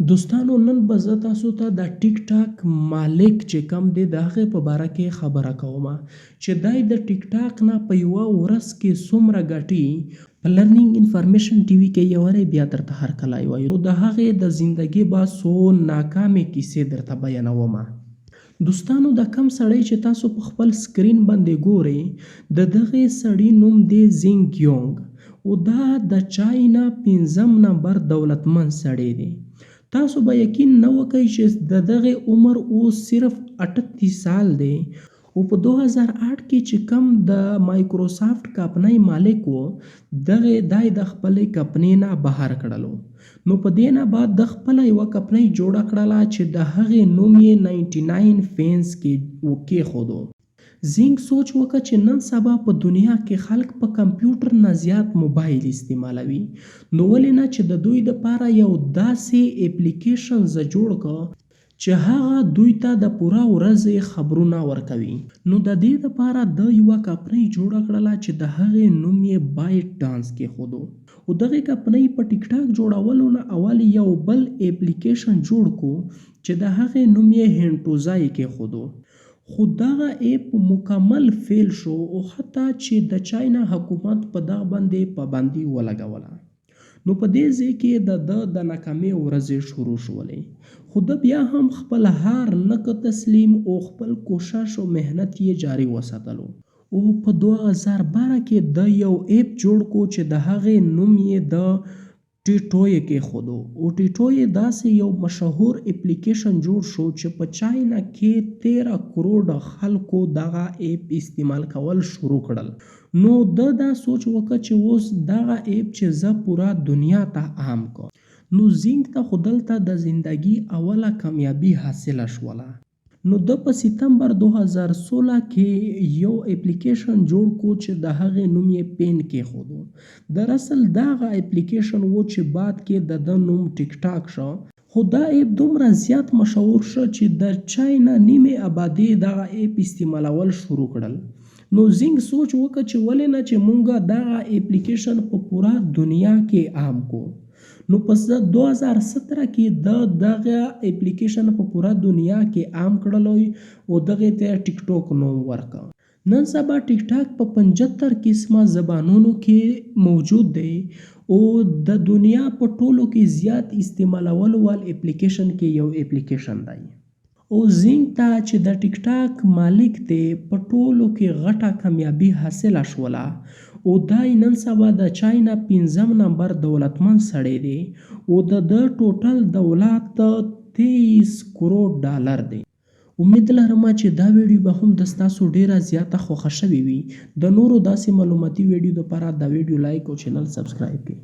دوستانو نن به زه تاسو ته د ټیک ټاک مالک چې کم دی د هغې په باره کې خبره کوم چې دی د ټیک ټاک نه په یوه ورځ کې څومره ګټي. په لرنینګ انفارمیشن ټي وي کې یو وری بیا درته هرکلی وایو. نو د هغې د زندګي به څو ناکامې کیسې درته بیانوم. دوستانو د کم سړی چې تاسو په خپل سکرین باندې ګورئ د دغې سړي نوم دی زینګ یونګ او دا د چاینا 5 نمبر دولتمند سړی دی. تاسو به یقین نه وکئ چې د دغې عمر اوس صرف 38 سال دی او په 2008 کې چې کم د مایکروسافت کمپنۍ مالک و دی د خپلې کمپنۍ نه بهر کړلو. نو په دې نه بعد د خپله یوه کمپنۍ جوړه کړله چې د هغې نوم یې 99 فینس کې کېښودو. زینګ سوچ وکړه چې نن سبا په دنیا کې خلک په کمپیوټر نه زیات موبایل استعمالوي، نو ولې نه چې د دوی دپاره یو داسې اپلیکیشن زه جوړ کړه چې هغه دوی ته د پوره ورځې خبرونه ورکوي. نو د دې دپاره د یوه کمپنۍ جوړه کړله چې د هغې نوم یې بایټ ډانس کېښودو. او دغې کمپنۍ په ټیک ټاک جوړولو نه اول یو بل اپلیکیشن جوړ کړو چې د هغې نوم یې هینټوزای کېښودو. خو دغه اپ مکمل فیل شو او حتی چې د چاینا حکومت په دغه باندې پابندي ولګوله. نو په دې ځای کې د ناکامۍ ورځې شروع شولې، خو ده بیا هم خپل هار نه تسلیم او خپل کوشش او محنت یې جاري وساتلو. او په 2012 کې د یو اپ جوړ کو چې د هغې نوم یې د ټیټوی کېښودو. او ټیټوی داسې یو مشهور اپلیکیشن جوړ شو چې په چاینا کې 13 کروڑ خلکو دغه اپ استعمال کول شروع کړل. نو ده دا سوچ وکړه چې اوس دغه اپ چې زه پوره دنیا ته عام کړم. نو زینګ ته خو دلته د زندګي اوله کامیابي حاصله شوله. نو ده په ستمبر 2016 کې یو اپلیکیشن جوړ کو چې د هغې نوم یې پین کېښودو. دراصل دغه اپلیکیشن و چې بعد کې د نوم ټیک ټاک شو. خو دا اپ دومره زیات مشهور شو چې د چاینا نیمې آبادي دغه اپ استعمالول شروع کړل. نو زینګ سوچ وکړه چې ولې نه چې مونږ دغه اپلیکیشن په پوره دنیا کې عام کو. نو په 2017 کې دغه اپلیکیشن په پوره دنیا کې عام کړلو او دغې ته ټیک ټاک نوم ورکړ. نن سبا ټیک ټاک په 75 قسمه زبانونو کې موجود دی او د دنیا په ټولو کې زیات استعمالول وال اپلیکیشن کې یو اپلیکیشن دی. او زینګ ته چې د ټیک ټاک مالک دی په ټولو کې غټه کامیابي حاصله شوله او دی نن سبا د چاینا 5 نمبر دولتمند سړی دی او د ټوټل دولت 23 کروڑ ډالر دی. امید لرم چې دا ویډیو به هم د ستاسو ډیره زیاته خوښه شوې وي. د نورو داسې معلوماتي ویډیو لپاره دا ویډیو لایک او چینل سبسکرایب کړئ.